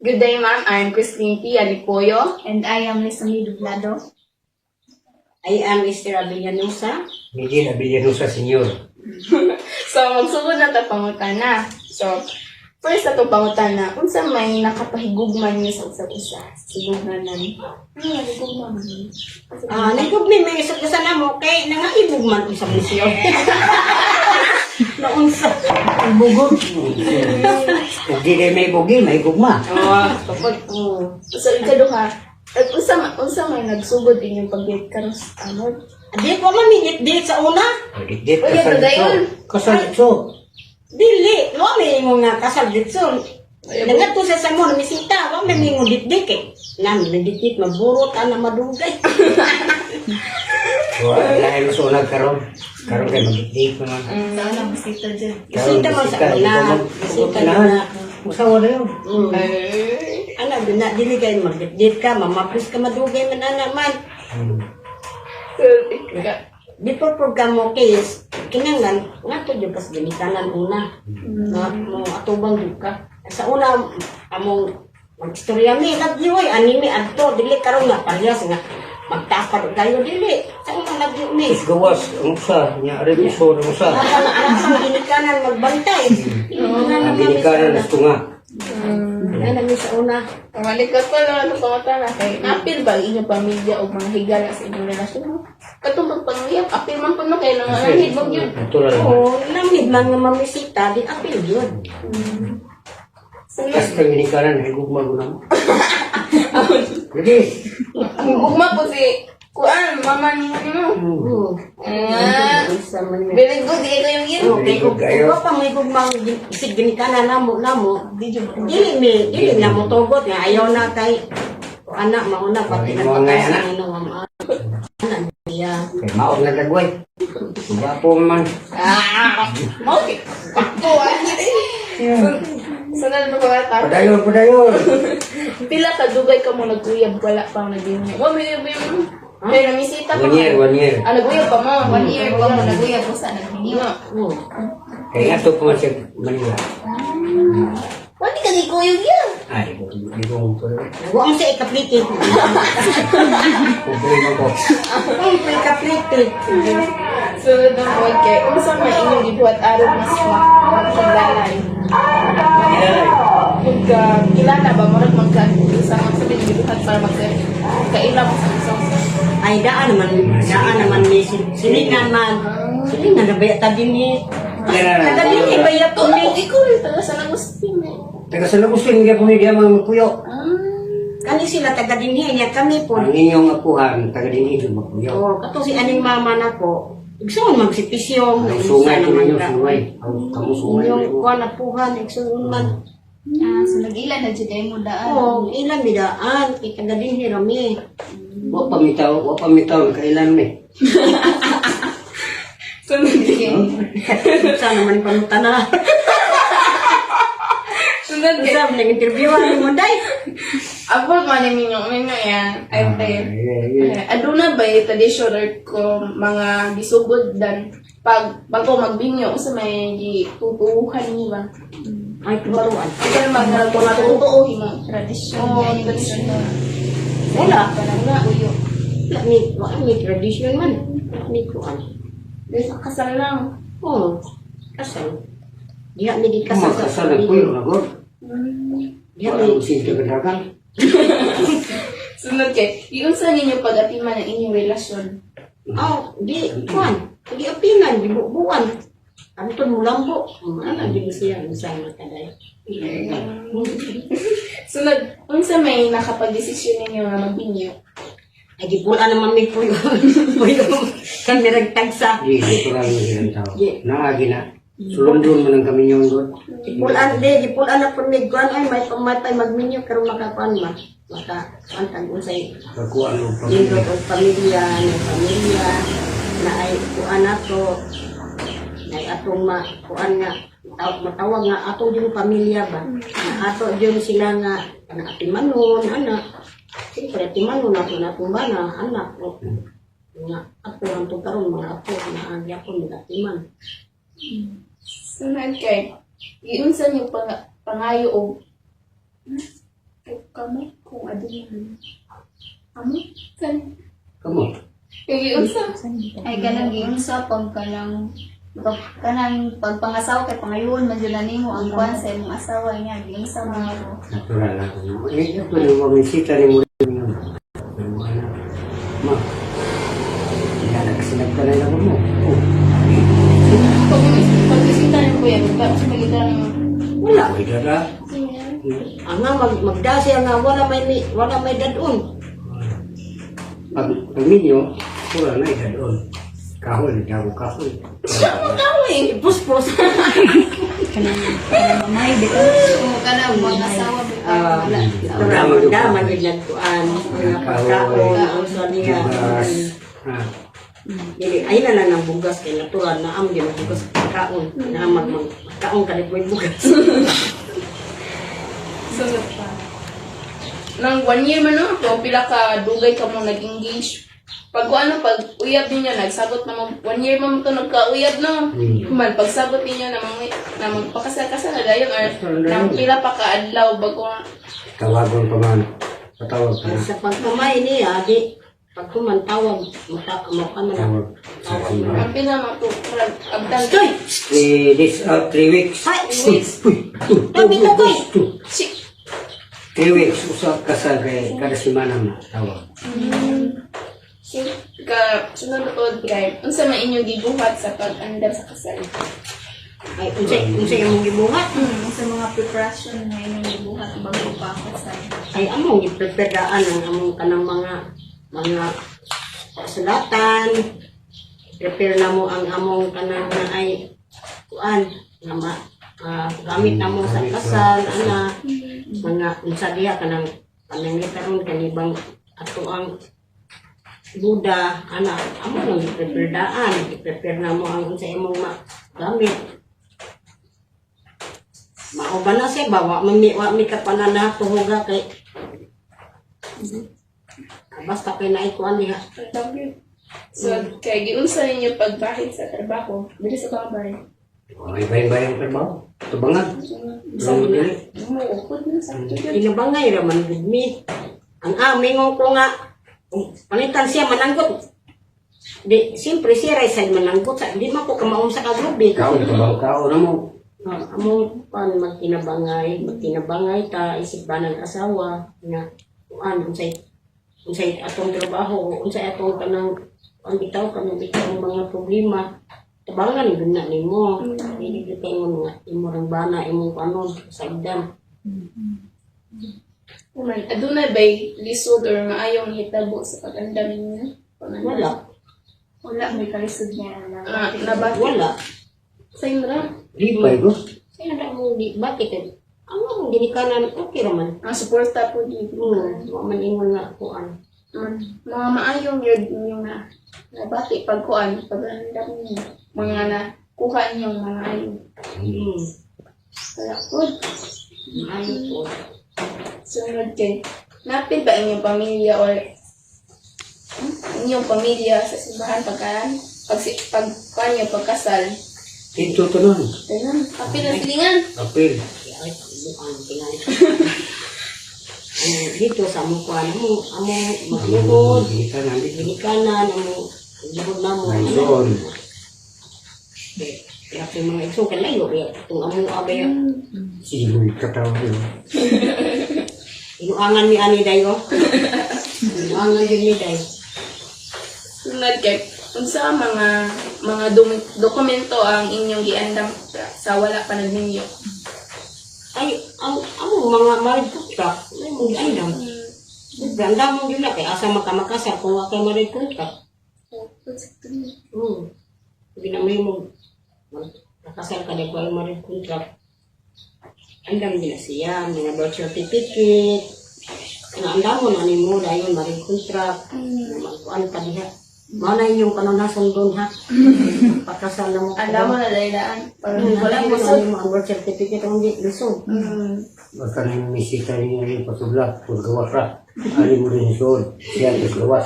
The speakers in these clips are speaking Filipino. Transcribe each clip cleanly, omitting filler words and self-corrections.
Good day, ma'am. I'm Christine P. Alipoyo. And I am Leslie Dublado. I am Esther Avillanusa. Miguel Avillanusa, Senyor. So, magsugod na ito pangutana. So, first na ito pangutana. Kung sa may nakapahigugman niyo sa usap-usa, sigugnan namin. Nahigugman niyo? Nagugmin may isa sa namo kay nangaibugman ko sa museo. Naunsa bugod. Kung di kayo may bugi, may gugma. Kapag, so, ikaduha, at unsa may nagsugod din yung pag-date ka sa ano? Di ko mamingit-dit sa una. Dikit, Uy, kasal ito dayon. dito. Kasal dito. Dili, wa may mo nga kasal ditson. Nangat to sa samon misita, wa may mo dit-dik eh. Nam dit-dik maburot ana madugay. Lahat mo sa karon. Karon kayo mag-dikit naman. Sana bisita dyan. Misita man sa una. Misita na. Usawa na yun. Ana bina dili kay mag-dit ka, mamapris ka madugay man ana man. So, Before programo case, kinanglan, nga to yung pas ginikanan una. Nga mo atubang yun ka. Sa una, among mag-istorya mi, nagyoy, anime, adto, dili karon nga palyas nga. Magtapad kayo, dili. Sa una nagyo mi. Is gawas, ang usa, niya rin iso, ang usa. Ang ginikanan magbantay. Ang binikanan na tunga. Ano mi sa una. Pangalikat pa lang ito pangutana. Kay, apil ba inyong pamilya o mga higala sa inyong relasyon? Katong magpanguyap, apil man po na kayo lang ang hibag yun. Ito lang. Oo, lamig man nga mamisita, di apil yun. Kas kang binikanan, ay gugma ko naman. Jadi, Ugma po si Kuan, mama niyo mo. Isa man yun. Very good, ito yung yun. Okay, kung pa may gugmang isig ginikanan namo, dili na mo tugot nga ayaw na kay anak mauna pati Mga nagpakasa anak. nino ang anak niya. kay maot na dagway. Gwapo man. Okay. Pakpo, Sunod mo ba ata? Padayon. Pila ka dugay ka mo naguyab, wala pang naging. Wa may may namisita pa. 1 year, 1 year. Naguyab pa mo. 1 year pa mo naguyab ko sa naghinyo. Kaya nga to po siya Manila. Wali ka di kuyog yan. Ay, di ko po. Wa ang sa ikapliti. Problema ko. Ang ikapliti. Sunod ng kay kung sa may inyong gibuhat araw mas magkilalay. Pagka kilala ba, marag magka-isang sabi ng gibuhat para magka-ilang mo sa isang. Ay daan naman ni silingan man. Silingan na bayat din ni. Kada din ni bayat Oo, ni. ikaw yung taga sa Agustin eh. Taga sa Lagustin, hindi ako hindi mga magpuyo. Kani sila taga dinhi niya kami po. Ang inyong apuhan, taga din hindi magpuyo. Oh, kato si aning mama nako. Igsoon magsipisyong. Ang sungay ko ninyo, sungay. Kamu sungay Yung ninyo. kuan apuhan igsoon man. So nag-ilan na dyan kayo mo daan. Oh, ilang bidaan kay taga dinhi rami. Wa pamitaw, kailan me. Sunod din. Sana man panutana. Sunod din. Isa man interviewan mo day. Abot man yung minyo yan. Ay, Yeah. aduna ba yung tradition ko mga gisugod dan pag ko magbinyo sa may tutuhan niyo ba? Ay tubaruan. Ito naman na tutuuhin mo. Tradisyon Oo, niya yung tradisyon. Wala. Wala uyo. Wala may tradition man. Ni kuan. Kasal lang. Oh, kasal. Diha mi di kasal sa Kasal na puyo na god. Diha Wala mi mo sinto kadagan. Sunod kay, yung sa ninyo pag-atiman ng inyong relasyon. di kuan. Di opinan di buwan. Anton mo lambo. Ana di siya usay mataday. Sunod, unsa may nakapag-desisyon ninyo nga magbinyo? Ay di bulan naman mi puyo. Puyo. Kan mirag tagsa. Di, ito lang yung ilang tao. Yeah. Naagi na. Sulundun mo ng kami yung god. Di pulan na pun mi kuan ay may pamatay magminyo karon makakuan man. Maka antag unsay Pagkuhan mo pa. Lindot og pamilya, na ay kuan nato, na ay atong kuan nga, matawag nga ato yung pamilya ba, na ato yung sila nga, atimanon, anak, siyempre atimanon nato na itong bana, anak, o, nga ato ang karon mga ato, na agya ko nag-atiman. Sunod kay, iunsa niyo pangayo o kamo kung adin. Amo? San? Kamu. Kaya unsa? Ay kanang giunsa pag kanang pagpangasawa kay pangayon man jud na nimo ang kwan sa imong asawa niya giunsa mga ko. Natural lang. Eh, ito na mamisita ni mo rin yun. Ma. Yan, nagsinagta na lang mo. Oh. Pag bisita niyo kuya, magpapagita ng Wala. May dada. Ang nga magdasi ang nga wala may dadon. Pag ninyo, pura na idadon. Kahoy, dago kahoy. Kahoy, puspos. Kanang mamay bitaw. Oo kanang mga asawa bitaw. Wala. Daman yun nagkuan. Mga pagkaon. Ang sa niya. Bugas. Dili, ay na lang ng bugas kay natural na am di magbugas pagkaon. Na magkaon ka rin bugas. sunod pa. Nang 1 year man no, kung pila ka dugay ka mo nag-engage. Pag uyab ninyo, nagsagot na 1 year man to nagka-uyab no. Kuman, pagsagot ninyo na magpakasal-kasal na dayon or nang pila pa ka adlaw bago nga. Tawagon pa man. Patawag pa na. Sa pagkumay niya, di pagkumantawag mo kami na. Tawag. Ang pila mo to, abdan. 3 days, 3 weeks. Ay, Tabi na koy. Si 3 weeks, usap kasal kay kada semana na tawag. sunod po guys, unsa man inyong gibuhat sa pag-andar sa kasal? Ay, unsay imong gibuhat? Sa mga preparation na inyong gibuhat bago pa kasal. Ay, among gipreparedaan ang among kanang mga sulatan. Prepare na mo ang among kanang na ay kuan na gamit na mo sa kasal, ana mga unsa diha kanang panangitaron kanibang ato ang Buda, ana, amo nang i-prepare na mo ang unsa imong gamit. Mauban na siya ba? Wa mi ka panana tuhuga kay basta kay naikuan niya. So, kay giunsa ninyo pagbahid sa trabaho, dili sa babay. May bayan-bayan trabaho. Tubangan. Sabi na, ukod na sa tuyo. Inabangay raman gud mi. Ang aming ko nga panitan siya mananggot. Di, siyempre siya ray side mananggot. Di man ko kamaum sa kagrubi. Kao na mo. Among pan magtinabangay ta isip ba ng asawa na kuan unsay atong trabaho, unsay atong kanang ang bitaw bitaw mga problema. Tabangan gud na nimo. Dili gyud kay mga imong bana imong panon sa igdan. Kuman, adunay ba'y lisod or maayong hitabo sa pag-andam ninyo? Wala. Wala may kalisod niya na. Nabati. Wala. Sa imra? Di ba ito? Kaya na mo di bakit ang among ginikanan okay raman. Ang suporta po dito. Wa man ingon nga kuan. Mga maayong yun yung nabati pagkuan, pag-andam ninyo. Mga nakuha niyong mga ayong. Kaya po, Ayo po. sunod kay, napil ba inyong pamilya or inyong pamilya sa simbahan pagkaan? Pagkuhan niyo, pagkasal. Ito to nun. Ganun, kapil na silingan. Apil. Ay, bukan tingali. Dito sa among kuan among maglugod, Hindi ka na. ginikanan among lugod namo. Ngayon. Kaya kung mga iso kalayo kung among abay Sigoy katawag yun. inuangan mi ani dayo. Inuangan yun mi dayo. Sunod kay, unsa mga dokumento ang inyong giandam sa wala pa ninyo? Ay, ang mga married contract, may mong giandam. Ganda mong yun na, kaya asa makamakasal kung wala kayo married contract. Hindi na may mong nakasal ka na kung wala married contract. Andam din na siya, mga birth certificate. Andam mo na ni mo dahil married contract. Magkuhan ka diha. Mana yung kanunasan doon ha? Pagkasal na mo. Alam mo na dahil Wala mo na yung birth certificate ang di lusog. Basta nang misita niya yung pasubla. Paggawa ka. Ali mo rin soon. Siya ang gawa.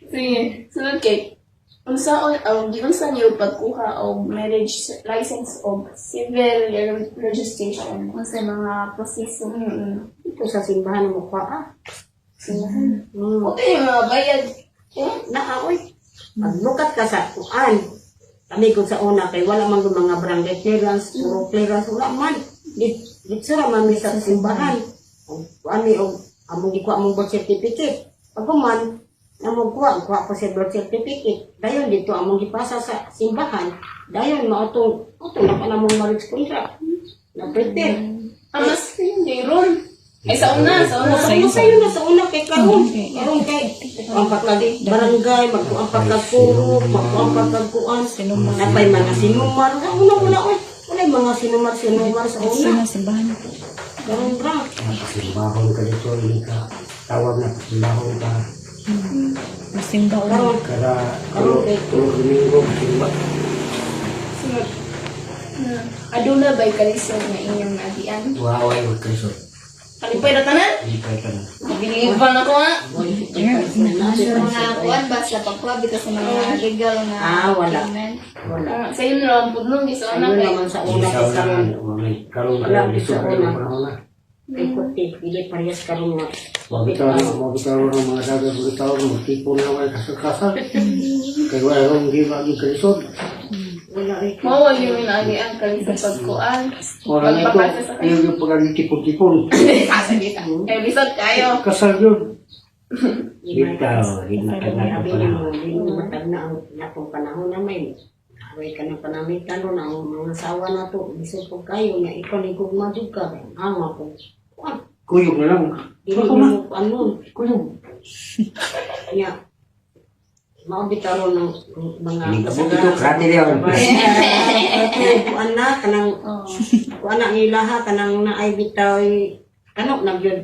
sige, sunod kay, Giunsa niyo pagkuha og marriage license o civil registration? Kung sa mga proseso. Ito sa simbahan mo pa Okay, mga bayad. Naaoy. Magbukat ka sa kuan. Kami ko sa una kay wala man yung mga barangay clearance, puro clearance wala man. Dito ra man mi sa simbahan. Kuan mi og among gikuha among birth certificate. Pagkuman among kuha ko sa birth certificate. Dayon dito among gipasa sa simbahan. Dayon mautong na pa namong marriage contract. Na prepare. Mas hindi ron. Ay, sa una. Sa una kay karon kay ang pagkag barangay, magkuang pagkagpuro, magkuang pagkagkuan, napay mga sinumar. Sa una wala mga sinumar sa una. Simbahan. Karon ra. Simbahon ka dito, hindi ka tawag na simbahon ka. Masimba Karon Tulo domingo, simba. Sunod. Aduna ba'y kalisod na inyong nagian? Waway, huwag kayo so. Kalipay na tanan? Hindi kayo ka na. Binigyan na ko ha? Sa mga kuan ba sa pagkuha bitaw sa mga legal na Wala. document. Wala. Sa inyo naman po nung isa na Ano kay. naman sa una kay karon. Karon Wala, ka dito, sa kayo una. panahon na. Kay puti, hindi parehas karon nga. Mabitaw ng mga sabi, mabitaw ng magtipon na may kasal-kasal. Kaya wala yung hindi maging kalisod. Wala rin. Mawag yung nagian kalisod pagkuan. Wala na ito, ayaw yung pagkalitipon-tipon. Asa kita. Eh, lisod kayo. Kasal yun. Bitaw, hindi ka na Sabi panahon. mo, hindi mo matag na ang natong panahon na may away ka ng panamitan no na ang mga asawa na to. Bisod po kayo na ikaw ni kung madug ka. Ama ko. Kuyog na lang. Dili mo ano. Kuyog. Kaya, maabitaron ng mga Hindi ka mo ito, krati yun. kuan na, kanang, kuan na ilaha, kanang naay bitaw, kanok na yun.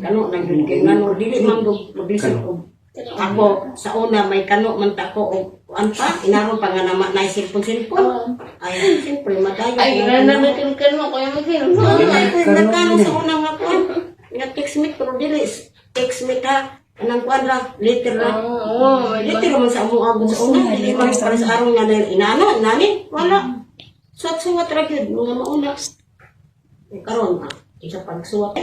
Kanok na yun. Kaya nga, dili man mabisip ko. Ako, sa una, may kanok man tako o kuan pa, inaron pa nga naman na silpon-silpon. Ay, siyempre, madayo. Ay, nananakin ka mo. Kaya mag-inom. Nagkano sa una nga kuan. Nga text me, pero dili, text me ka. Anong kuan lang, later lang. Later naman sa among abong sa una. Dili man para sa araw nga dahil inano, nani, wala. Suwat-suwat ra gyud mga mauna. Karon isa pagsuwat.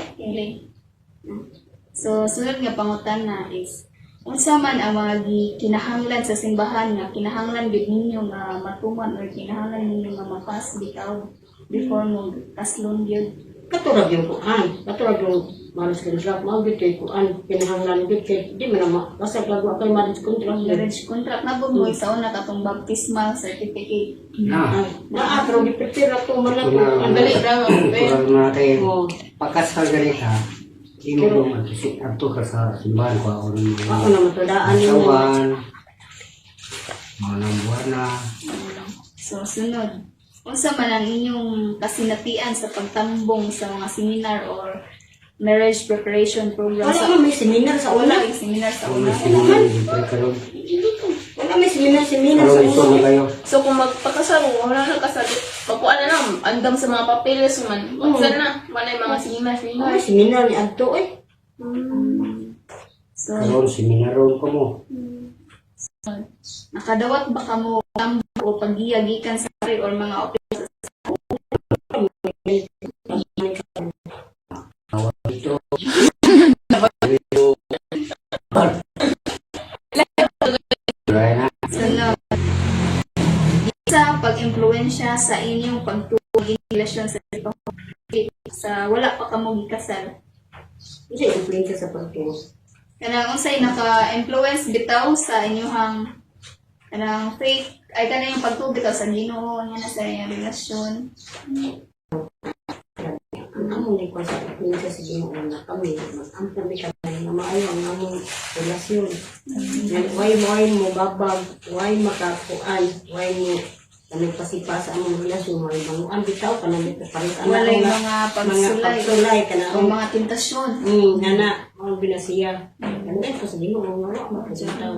So sunod nga pangutana is unsa man ang mga kinahanglan sa simbahan nga kinahanglan gid ninyo nga matuman or kinahanglan ninyo nga mapas bitaw before mo kaslon gyud. Katurag yung kuan, katurag yung malas contract, maugit kay kuan, kinahanglan gid kay di man na basta gagawa kay marriage contract. Marriage contract na mo sa una katong baptismal certificate. Pero di-prepare ako man ako. Ang dali lang. Kung natin, Oh, pagkasal ganita, hindi mo naman kasi ato ka sa simbahan ko ako ng ako na matudaan yun. asawan, mga nambuhan na. So sunod, unsa man ang inyong kasinatian sa pagtambong sa mga seminar or marriage preparation program Wala sa man may seminar sa una. wala yung seminar sa Wala una. sila, hindi kayo. Wala may seminar sa Karoon ito na una. kayo. So kung magpakasal, wala na kasal. Pagkuan na lang, andam sa mga papeles man. Magsan na. Manay mga seminar. Ay, seminar ni Adto eh. So Karoon, seminaron ko mo. nakadawat ba kamo tambo o paggiyagikan sa hari or mga opisina Ito, sunod? Sa pag-impluwensya sa inyong pagtuog relasyon sa wala pa kamo gikasal. Isa influensya sa pagtuo. Kanang unsay naka-influence bitaw sa inyong kanang faith ay kanang yung pagtuog bitaw sa Ginoo nga na sa inyong relasyon. Ang among ni sa influensya sa Ginoo na kami mag-ampun mi kami na maayo ang among relasyon. Why mo babag, why makakuan, why mo nagpasipa sa among relasyon, why banguan bitaw kanang dito palit Walay mga pagsulay pagsulay o kanang mga tentasyon. nana, ang binasiya. Ganun ko sa Ginoo nga wala makasitaw.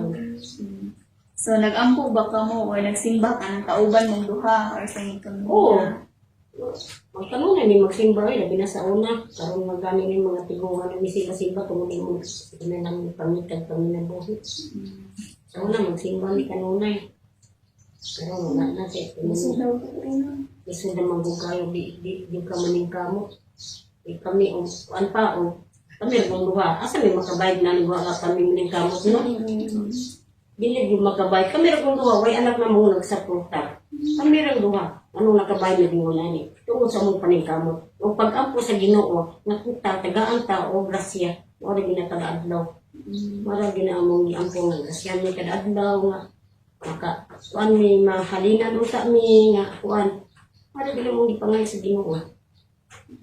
So nag-ampo ba kamo or nagsimba ka ng kauban mong duha or sa inyong pamilya? Oo. Magtanong na ni magsimba ay labi na sa una. Karon magani ni mga tiguan na misiba-simba tungod ni mo. Ina nang pangitag panginabuhi. Sa una, magsimba ni kanunay. Pero wala na siya. Iso na magbugayo, di ka maning kamo. Kami, kuan pa, kami nagong duha. Asa may makabayad na nagwa nga kami maning kamo, no? Dili yung makabayad. Kami nagong duha, way anak na mo nagsaporta. Kami rin duha. Anong nakabayad na dingo na ni? Tungkol sa mong paning kamo. O pag-ampo sa Ginoo, nakita, tagaan tao, grasya. Wala ginatagaadlaw. Wala ginaamong giampo nga grasya ni kadaadlaw nga. Maka, kuan may mahalinan sa mi nga, kuan. Wala ginamong gipangay sa Ginoo.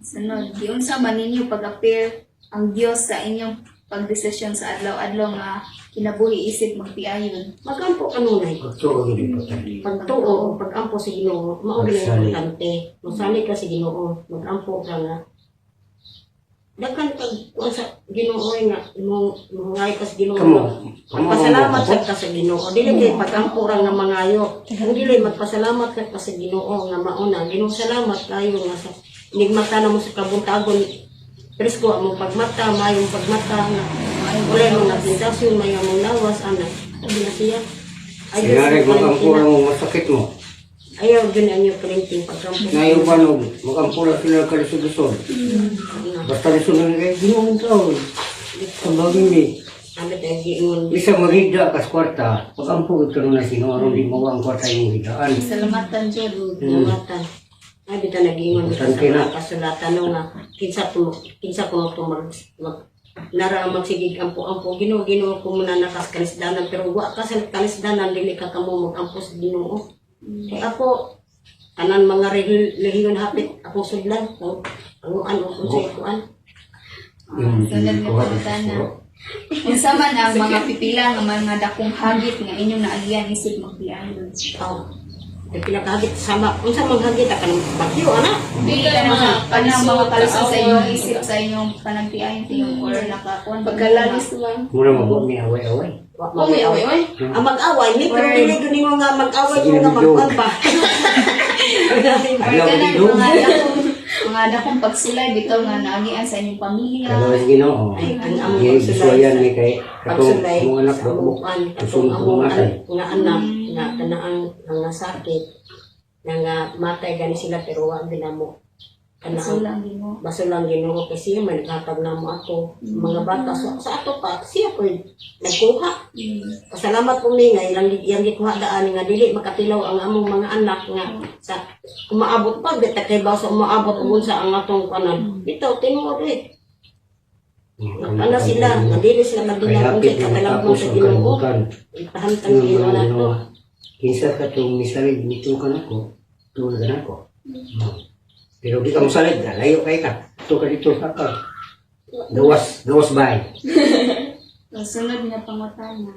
Sunod, di unsa man ninyo pag-appear ang Dios sa inyong pagdesisyon sa adlaw-adlaw nga kinabuhi isip magtiayon. Magampo kanunay. Pagtuo gid importante. Pagtuo, pag-ampo sa Ginoo, mao gyud ang importante. Masali ka sa Ginoo, mag-ampo ka nga. Daghan pag kuan sa Ginoo nga imong ngay ka sa Ginoo. Magpasalamat ka sa Ginoo. Dili kay pag-ampo ra nga mangayo. Kung dili magpasalamat ka sa Ginoo nga mauna. Ginoo salamat kayo nga sa nigmata na mo sa kabuntagon. Presko mo pagmata, mayong pagmata nga. Wala mo na pintasyon, may among lawas, anak. Sabi na siya. Sinari mag-ampura mo masakit mo. Ayaw din ang iyong printing pagkampo. Ngayon pa no, mag-ampura sila kalisuduson. Basta lisunan kayo, ginawang tao. Kabagin ni. Ano tayo giingon. Bisa magida kas kwarta, pag-ampura ito na sino, aron di mo ang kwarta yung hidaan. Salamatan jud. Namatan. Ay, bita nag-iingon dito Bastante na. sa kasulatan no nga. Kinsa ko nara magsigig ampo-ampo. Ginoo ko muna nakas kalisdanan. Pero wa ka sa kalisdanan, dili ka kamo mag-ampo sa Ginoo. Kaya ako, tanan mga reliyon hapit, ako sudlan. Kung ano sa ikuan. Sunod nga pangutana. Unsa man ang mga pipila nga mga dakong hagit nga inyong naagian isip magtiayon. Pinakahagit sama. Kung sa maghagit, akan bagyo, anak. Di ka Kanang na mga kalisod sa inyong isip sa inyong panagtiayon sa inyong or nakakuan. Pagkalalis lang. Mura mo ni away-away. Uy. Ang mag-away, may pero dili ko ninyo nga mag-away Sige, mo nga medyo. mag-on pa. Or Ayaw kanang dito. mga dakong pagsulay bitaw nga naagian sa inyong pamilya. Kalau sa Ginoo. Ay, ang among Yung pagsulay isuwayan sa ni kay katong pagsulay mong anak sa ba mo. amukan, katong Kusong among matay. nga anak, nga kanaang nga sakit, nga matay gani sila pero wa din mo. Kanaang Sulang Ginoo. baso lang Ginoo kasi siya may naghatag na mo ato. Mga bata sa ato pa, siya po nagkuha. Pasalamat po ni nga ilang yang gikuha daan nga dili makatilaw ang among mga anak nga sa umaabot pa bita kay ba sa umaabot ug sa ang atong kanan. Bitaw tinuod eh. Ano sila, nga dili sila Kaya magdilang hapit sa na katalang matapos sa ang Ginoo. kalibutan. Ipahantang Yung Ginoo mga na to. Ginoo. Kinsa ka itong misalig nito ka na ko, tulad ka na ko. Pero di ka masalig, layo kay ka. Ito ka dito ka ka. Gawas bay. So, sunod nga pangutana.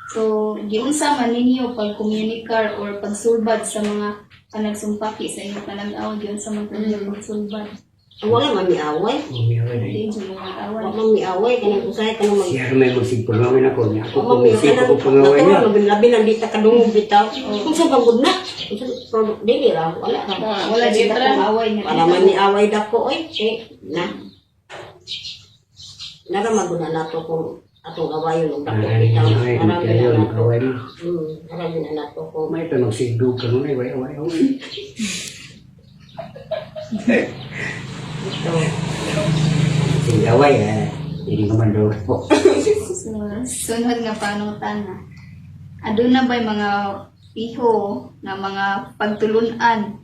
So, giunsa man ninyo pag-communicate or pagsulbad sa mga kanagsumpaki sa inyong kanag-aw, giunsa man ninyo pagsulbad. Wala man miaway. Hindi, dyan mga Wala away. man miaway. Kanang usay ka naman. Siya may magsigpul namin ako niya. Ako Kung kung mamaya ka magsipul na, ko pangaway niya. labi lang di ta kadungog bitaw. Kung sa pagod na. Kung dili ra, wala ra. Wala dyan akong away nga. Wala man ni away dako oy. Na. Nara maguna nato kung atong awayon og dako Ay, bitaw. ay, Marami na kayo, nato. kaway mo. Marami na nato kung May tanong sigdog ka nun ay way. ito. Sigaway hindi naman daw po. So, sunod nga panutana. Aduna ba'y mga iho nga mga pagtulunan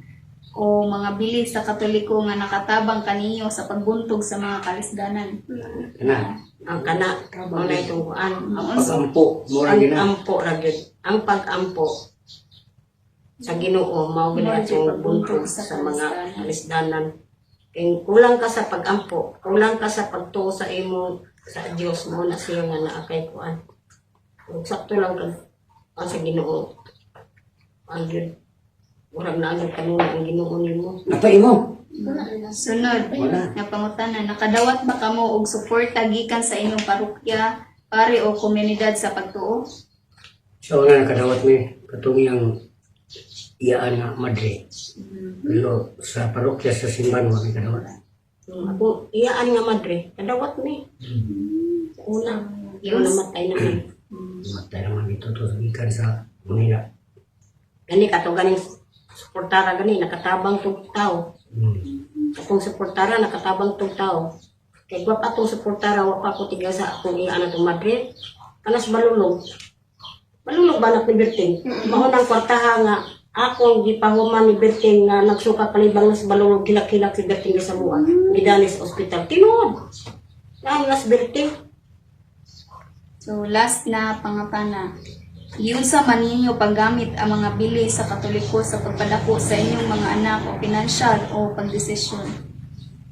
o mga bilis sa Katoliko nga nakatabang kaniyo sa pagbuntog sa mga kalisdanan? Kana, Ang kana mo na itong kuan. pag-ampo, mura Ang gina. ampo ra gyud. Ang pag-ampo sa Ginoo mao gyud atong buntog sa mga kalisdanan. Kung kulang ka sa pag-ampo, kulang ka sa pagtuo sa imo sa Dios mo na siya nga naakay kuan. Kung sakto lang ka ang sa Ginoo. Ang yun. Murag na ang kanuna ang Ginoo nimo. Napay mo. Sunod Wala. nga pangutana, nakadawat ba kamo og suporta gikan sa inyong parokya, pare o komunidad sa pagtuo? So na nakadawat mi katong iyang iyaan nga madre. Pero sa parokya sa simbahan wa mi kadawat. Ako iyaan nga madre, kadawat ni. Una, yun namatay na mi. Matay naman dito to sa ikan sa Manila. Gani kato ganing suportara gani nakatabang tong tao. Atong suportara nakatabang tong tao. Kay gwap atong suportara wa pa ko tiga sa akong iya tong Madrid. Kanas balulog. Balulog ba anak ni Berting? Mao nang kwartaha nga akong gipahuman ni Berting nga nagsuka palibang nas balulog kilak-kilak si Berting sa mua. Gidani sa ospital. Tinuod. Nang nas Berting. So last na pangapana. Iunsa man ninyo paggamit ang mga bili sa Katoliko sa pagpadako sa inyong mga anak o pinansyal o pagdesisyon.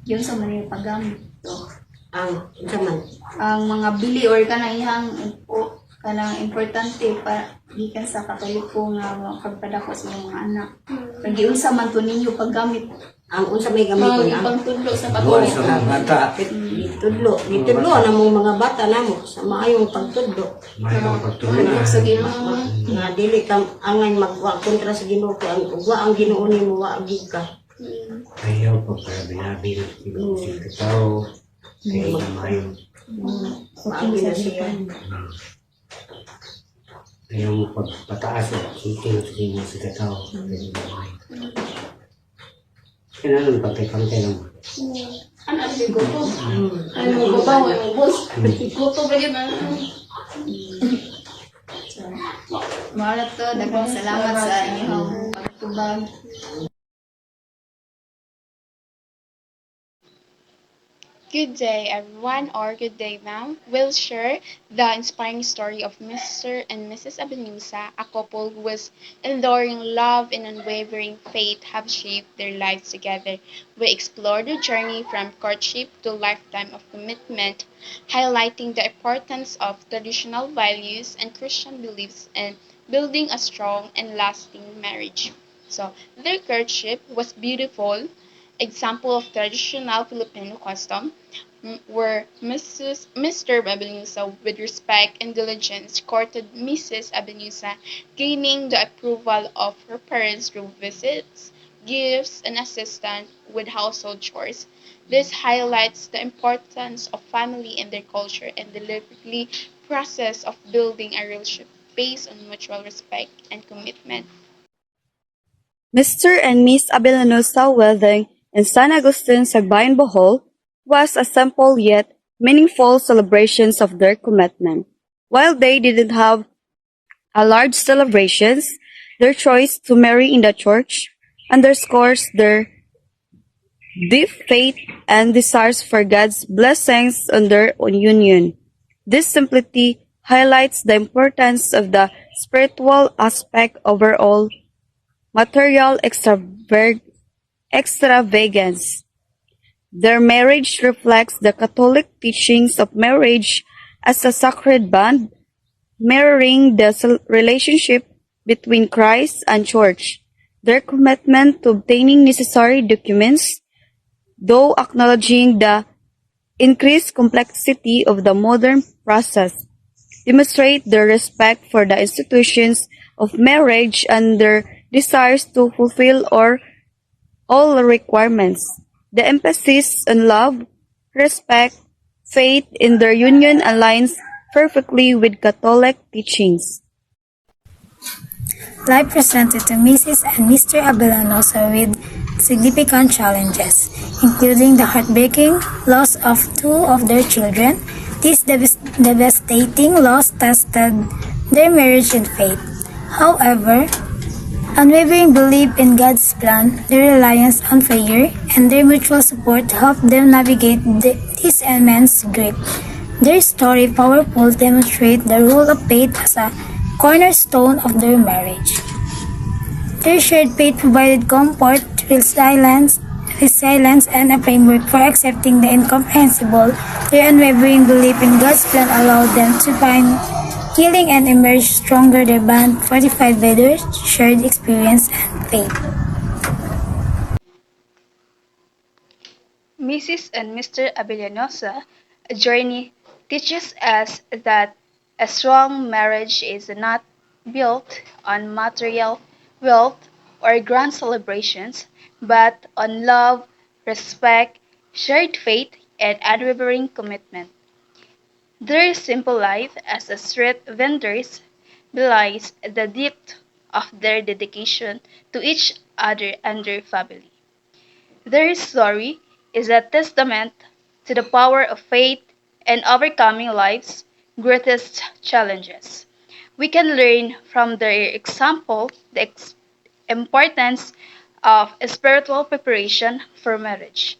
Iunsa man ninyo paggamit. So, Ang man. ang mga bili or kanang ihang kanang importante para gikan sa Katoliko nga mga pagpadako sa inyong mga anak. Pag iunsa man to ninyo paggamit. Ang unsa may gamit Mga ko ibang tudlo sa Gawa Katoliko. sa mga bata. Gitudlo na mong mga bata namo sa maayong pagtudlo. Mayroong pagtuloy Ano na. sa Ginoo. Nga dili ka angay magwa kontra sa Ginoo kay ang ugwa ang Ginoo nimo wa gid ka. Ayaw pa para binabi ng ibang tao. Kaya mayroong. Maagi na siya. Ayaw mo pagpataas o siting sa inyo sa tao. Kaya naman pagkay-pagkay lang. Ano ang gusto? Ano mo ba? Ano mo boss? Gusto ba yun? So, marat to, daghang salamat sa inyong pagtubag. Good day, everyone, or good day, ma'am. We'll share the inspiring story of Mr. and Mrs. Abenusa, a couple whose enduring love and unwavering faith have shaped their lives together. We explore the journey from courtship to lifetime of commitment, highlighting the importance of traditional values and Christian beliefs in building a strong and lasting marriage. So, their courtship was beautiful example of traditional Filipino custom, where Mr. Abenusa, with respect and diligence, courted Mrs. Abenusa, gaining the approval of her parents through visits, gifts, and assistance with household chores. This highlights the importance of family in their culture and the lively process of building a relationship based on mutual respect and commitment. Mr. and Miss Abellanusa wedding in San Agustin, Sagbayan, Bohol was a simple yet meaningful celebrations of their commitment. While they didn't have a large celebrations, their choice to marry in the church underscores their deep faith and desires for God's blessings on their union. This simplicity highlights the importance of the spiritual aspect over all material extravagance. Their marriage reflects the Catholic teachings of marriage as a sacred bond, mirroring the relationship between Christ and Church. Their commitment to obtaining necessary documents, though acknowledging the increased complexity of the modern process, demonstrate their respect for the institutions of marriage and their desires to fulfill all requirements. The emphasis on love, respect, faith in their union aligns perfectly with Catholic teachings. Life presented to Mrs. and Mr. Abellanusa with significant challenges, including the heartbreaking loss of two of their children. This devastating loss tested their marriage and faith. However, unwavering belief in God's plan, their reliance on prayer, and their mutual support helped them navigate this immense grief. Their story powerful demonstrates the role of faith as a cornerstone of their marriage. Their shared faith provided comfort, resilience, and a framework for accepting the incomprehensible. Their unwavering belief in God's plan allowed them to find healing and emerge stronger. Their bond fortified by their shared experience and faith. Mrs. and Mr. Abellanusa, a journey teaches us that a strong marriage is not built on material wealth or grand celebrations, but on love, respect, shared faith, and unwavering commitment. Their simple life as a street vendors belies the depth of their dedication to each other and their family. Their story is a testament to the power of faith and overcoming life's greatest challenges. We can learn from their example the importance of spiritual preparation for marriage,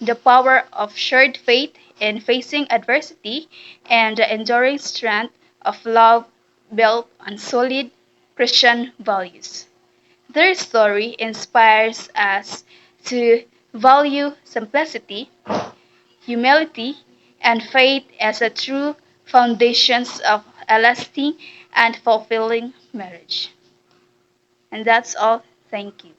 the power of shared faith in facing adversity, and the enduring strength of love built on solid Christian values. Their story inspires us to value simplicity, humility, and faith as a true foundations of a lasting and fulfilling marriage. And that's all. Thank you.